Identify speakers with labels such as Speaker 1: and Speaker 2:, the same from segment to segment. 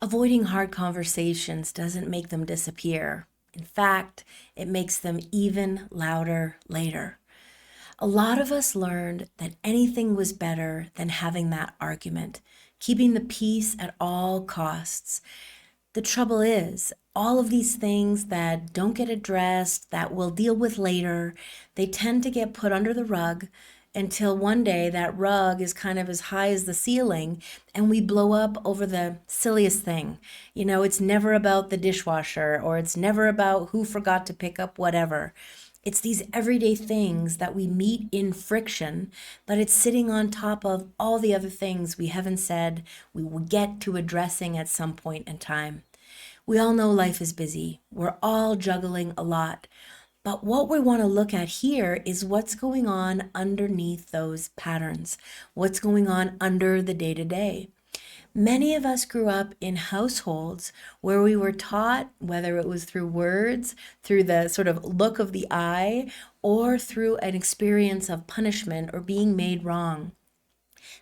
Speaker 1: Avoiding hard conversations doesn't make them disappear. In fact, it makes them even louder later. A lot of us learned that anything was better than having that argument, keeping the peace at all costs. The trouble is, all of these things that don't get addressed, that we'll deal with later, they tend to get put under the rug until one day that rug is kind of as high as the ceiling and we blow up over the silliest thing. It's never about the dishwasher or it's never about who forgot to pick up whatever. It's these everyday things that we meet in friction, but it's sitting on top of all the other things we haven't said we will get to addressing at some point in time. We all know life is busy. We're all juggling a lot. But what we want to look at here is what's going on underneath those patterns, what's going on under the day to day. Many of us grew up in households where we were taught, whether it was through words, through the sort of look of the eye, or through an experience of punishment or being made wrong,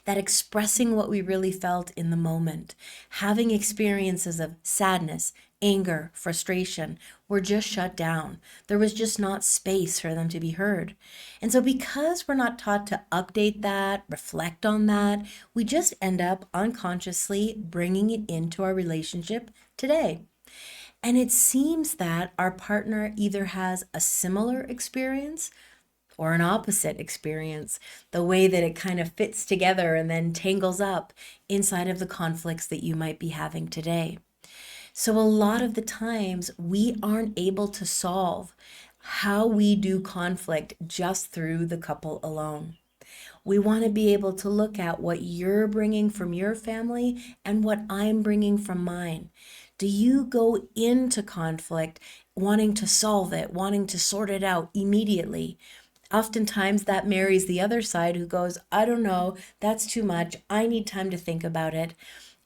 Speaker 1: that expressing what we really felt in the moment, having experiences of sadness, anger, frustration, were just shut down. There was just not space for them to be heard. And so because we're not taught to update that, reflect on that, we just end up unconsciously bringing it into our relationship today. And it seems that our partner either has a similar experience or an opposite experience, the way that it kind of fits together and then tangles up inside of the conflicts that you might be having today. So a lot of the times we aren't able to solve how we do conflict just through the couple alone. We want to be able to look at what you're bringing from your family and what I'm bringing from mine. Do you go into conflict wanting to solve it, wanting to sort it out immediately? Oftentimes that marries the other side who goes, I don't know, that's too much. I need time to think about it.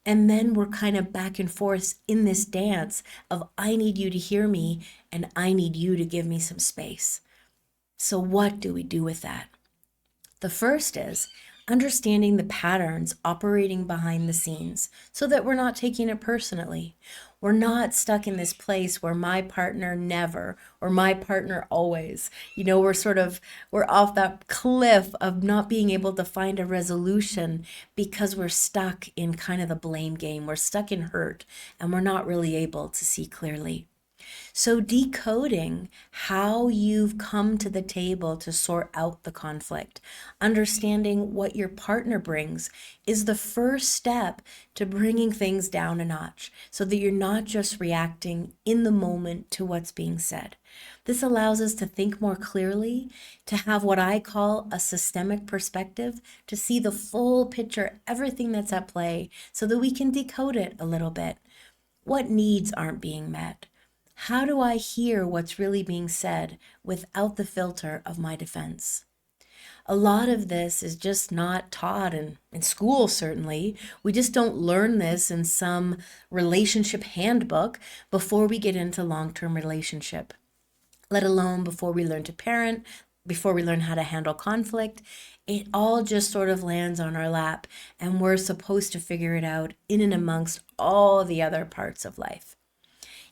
Speaker 1: And then we're kind of back and forth in this dance of I need you to hear me and I need you to give me some space. So what do we do with that? The first is understanding the patterns operating behind the scenes so that we're not taking it personally. We're not stuck in this place where my partner never or my partner always. We're off that cliff of not being able to find a resolution because we're stuck in kind of the blame game. We're stuck in hurt and we're not really able to see clearly. So decoding how you've come to the table to sort out the conflict, understanding what your partner brings is the first step to bringing things down a notch so that you're not just reacting in the moment to what's being said. This allows us to think more clearly, to have what I call a systemic perspective, to see the full picture, everything that's at play, so that we can decode it a little bit. What needs aren't being met? How do I hear what's really being said without the filter of my defense? A lot of this is just not taught in school, certainly. We just don't learn this in some relationship handbook before we get into long-term relationship, let alone before we learn to parent, before we learn how to handle conflict. It all just sort of lands on our lap, and we're supposed to figure it out in and amongst all the other parts of life.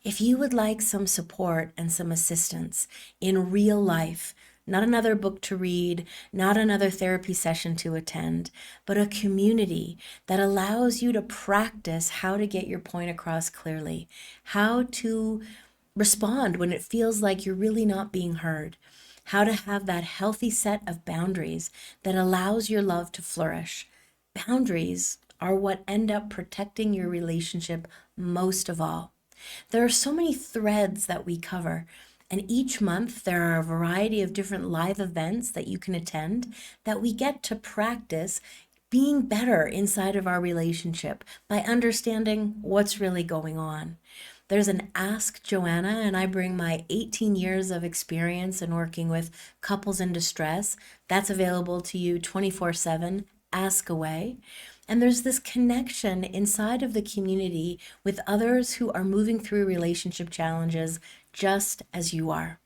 Speaker 1: If you would like some support and some assistance in real life, not another book to read, not another therapy session to attend, but a community that allows you to practice how to get your point across clearly, how to respond when it feels like you're really not being heard, how to have that healthy set of boundaries that allows your love to flourish. Boundaries are what end up protecting your relationship most of all. There are so many threads that we cover, and each month there are a variety of different live events that you can attend that we get to practice being better inside of our relationship by understanding what's really going on. There's an Ask Joanna, and I bring my 18 years of experience in working with couples in distress. That's available to you 24/7. Ask away. And there's this connection inside of the community with others who are moving through relationship challenges just as you are.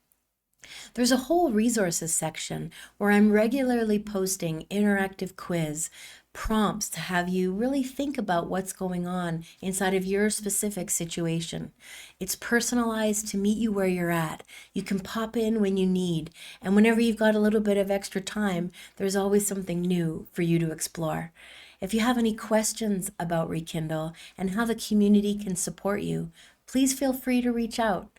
Speaker 1: There's a whole resources section where I'm regularly posting interactive quiz, prompts to have you really think about what's going on inside of your specific situation. It's personalized to meet you where you're at. You can pop in when you need, and whenever you've got a little bit of extra time, there's always something new for you to explore. If you have any questions about Rekindle and how the community can support you, please feel free to reach out.